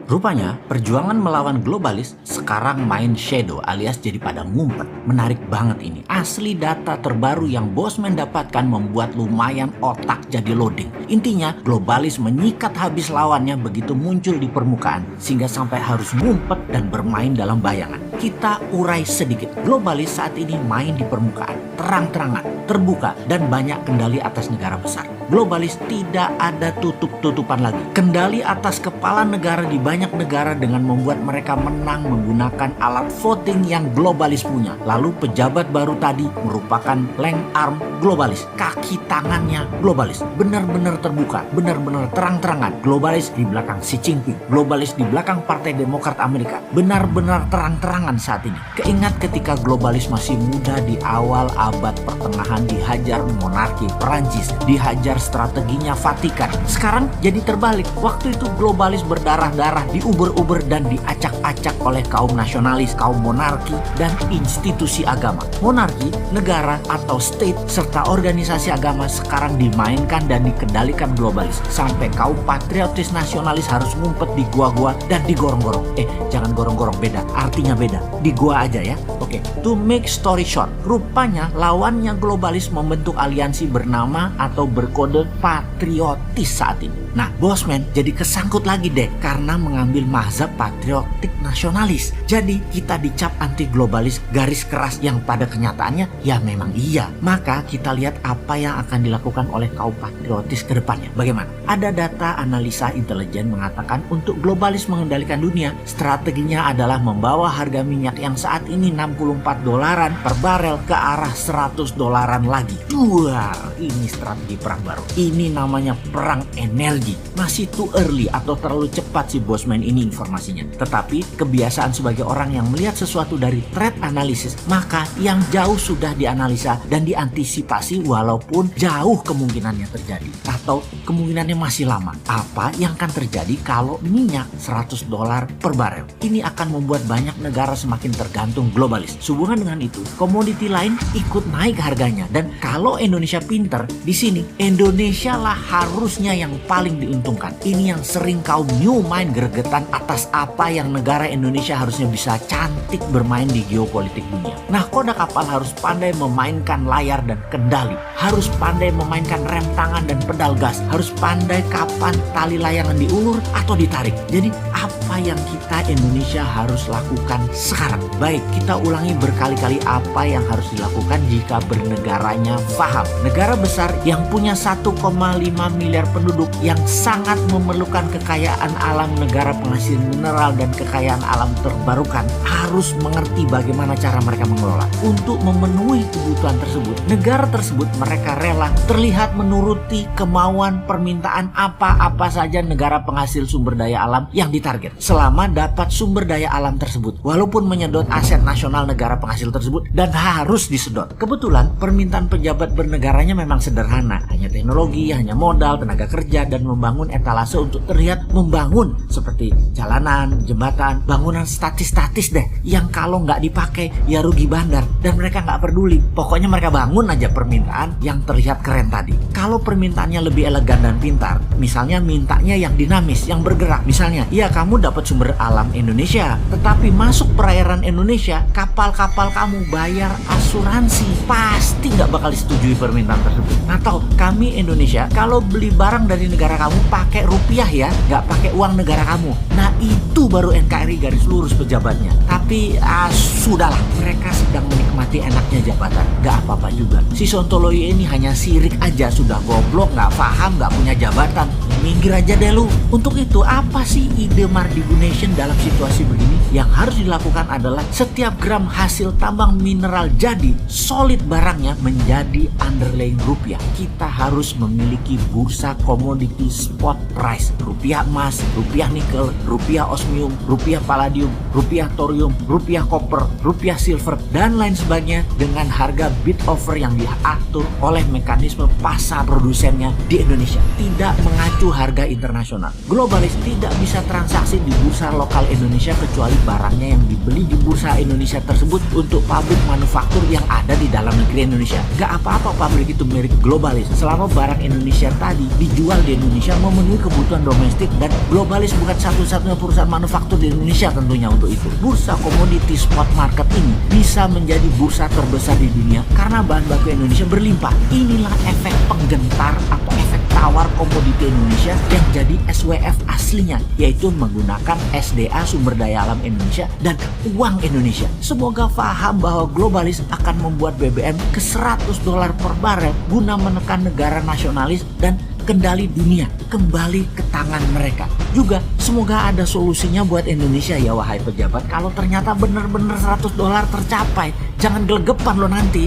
Rupanya, perjuangan melawan globalis sekarang main shadow alias jadi pada ngumpet. Menarik banget ini. Asli data terbaru yang Bosman dapatkan membuat lumayan otak jadi loading. Intinya, globalis menyikat habis lawannya begitu muncul di permukaan, sehingga sampai harus ngumpet dan bermain dalam bayangan. Kita urai sedikit. Globalis saat ini main di permukaan, terang-terangan, terbuka, dan banyak kendali atas negara besar. Globalis tidak ada tutup-tutupan lagi. Kendali atas kepala negara di banyak negara dengan membuat mereka menang menggunakan alat voting yang globalis punya. Lalu pejabat baru tadi merupakan leng arm globalis. Kaki tangannya globalis. Benar-benar terbuka, benar-benar terang-terangan. Globalis di belakang Xi Jinping. Globalis di belakang Partai Demokrat Amerika. Benar-benar terang-terangan saat ini. Keingat ketika globalis masih muda di awal abad pertengahan dihajar monarki Perancis, dihajar strateginya Vatikan. Sekarang jadi terbalik. Waktu itu globalis berdarah-darah, diuber-uber dan diacak-acak oleh kaum nasionalis, kaum monarki, dan institusi agama. Monarki, negara atau state, serta organisasi agama sekarang dimainkan dan dikendalikan globalis. Sampai kaum patriotis nasionalis harus ngumpet di gua-gua dan digorong-gorong. Jangan gorong-gorong, beda. Artinya beda. Di gua aja ya. Oke, to make story short, rupanya lawannya globalis membentuk aliansi bernama atau berkode patriotis saat ini. Nah, Bosman jadi kesangkut lagi deh karena mengambil mazhab patriotik nasionalis. Jadi kita dicap anti globalis garis keras yang pada kenyataannya ya memang iya. Maka kita lihat apa yang akan dilakukan oleh kaum patriotis ke depannya. Bagaimana? Ada data analisa intelijen mengatakan untuk globalis mengendalikan dunia, strateginya adalah membawa harga minyak yang saat ini $64 per barel ke arah $100 lagi. Wah, ini strategi perang baru. Ini namanya perang energi. Masih too early atau terlalu cepat si Bosman ini informasinya. Tetapi kebiasaan sebagai orang yang melihat sesuatu dari threat analysis, maka yang jauh sudah dianalisa dan diantisipasi walaupun jauh kemungkinannya terjadi atau kemungkinannya masih lama. Apa yang akan terjadi kalau minyak $100 per barel? Ini akan membuat banyak negara semakin tergantung globalis. Sehubungan dengan itu, komoditi lain ikut naik harganya. Dan kalau Indonesia pinter, di sini Indonesia lah harusnya yang paling diuntungkan. Ini yang sering kaum new mind gregetan atas apa yang negara Indonesia harusnya bisa cantik bermain di geopolitik dunia. Nah, koda kapal harus pandai memainkan layar dan kendali, harus pandai memainkan rem tangan dan pedal gas, harus pandai kapan tali layangan diulur atau ditarik. Jadi apa yang kita Indonesia harus lakukan sekarang? Baik, kita ulangi berkali-kali apa yang harus dilakukan jika bernegaranya paham. Negara besar yang punya 1,5 miliar penduduk yang sangat memerlukan kekayaan alam, negara penghasil mineral dan kekayaan alam terbarukan harus mengerti bagaimana cara mereka mengelola. Untuk memenuhi kebutuhan tersebut, negara tersebut mereka rela terlihat menuruti kemauan permintaan apa-apa saja negara penghasil sumber daya alam yang ditarget selama dapat sumber daya alam tersebut, walaupun menyedot aset nasional negara penghasil tersebut dan harus disedot. Kebetulan permintaan pejabat bernegaranya memang sederhana, hanya teknologi, hanya modal, tenaga kerja, dan membangun etalase untuk terlihat membangun seperti jalanan, jembatan, bangunan statis-statis deh yang kalau nggak dipakai ya rugi bandar dan mereka nggak peduli. Pokoknya mereka bangun aja permintaan yang terlihat keren tadi. Kalau permintaannya lebih elegan dan pintar, misalnya mintanya yang dinamis, yang bergerak. Misalnya, ya kamu dapat sumber alam Indonesia, tetapi masuk perairan Indonesia, kapal-kapal kamu bayar asuransi. Pasti nggak bakal disetujui permintaan tersebut. Atau kami Indonesia, kalau beli barang dari negara kamu pakai rupiah ya, nggak pakai uang negara kamu. Nah itu baru NKRI garis lurus pejabatnya. Tapi sudahlah, mereka sedang menikmati enaknya jabatan, nggak apa-apa juga. Si Sontoloyo ini hanya sirik aja, sudah goblok, nggak paham, nggak punya jabatan. Minggir aja deh lu. Untuk itu apa sih ide Mardigu Nation dalam situasi begini? Yang harus dilakukan adalah setiap gram hasil tambang mineral jadi solid barangnya menjadi underlying rupiah. Kita harus memiliki bursa komoditi spot price, rupiah emas, rupiah nikel, rupiah osmium, rupiah palladium, rupiah thorium, rupiah koper, rupiah silver, dan lain sebagainya dengan harga bid offer yang diatur oleh mekanisme pasar produsennya di Indonesia. Tidak mengacu harga internasional. Globalis tidak bisa transaksi di bursa lokal Indonesia kecuali barangnya yang dibeli di bursa Indonesia tersebut untuk pabrik manufaktur yang ada di dalam negeri Indonesia. Gak apa-apa pabrik itu milik globalis selama barang Indonesia tadi dijual di Indonesia memenuhi kebutuhan domestik, dan globalis bukan satu-satunya perusahaan manufaktur di Indonesia tentunya untuk itu. Bursa komoditi spot market ini bisa menjadi bursa terbesar di dunia karena bahan baku Indonesia berlimpah. Inilah efek penggentar atau efek tawar komoditi Indonesia yang jadi SWF aslinya, yaitu menggunakan SDA sumber daya alam Indonesia dan uang Indonesia. Semoga paham bahwa globalis akan membuat BBM ke $100 per barel guna menekan negara nasionalis dan kendali dunia kembali ke tangan mereka. Juga semoga ada solusinya buat Indonesia ya wahai pejabat, kalau ternyata benar-benar $100 tercapai. Jangan gelegepan lo nanti.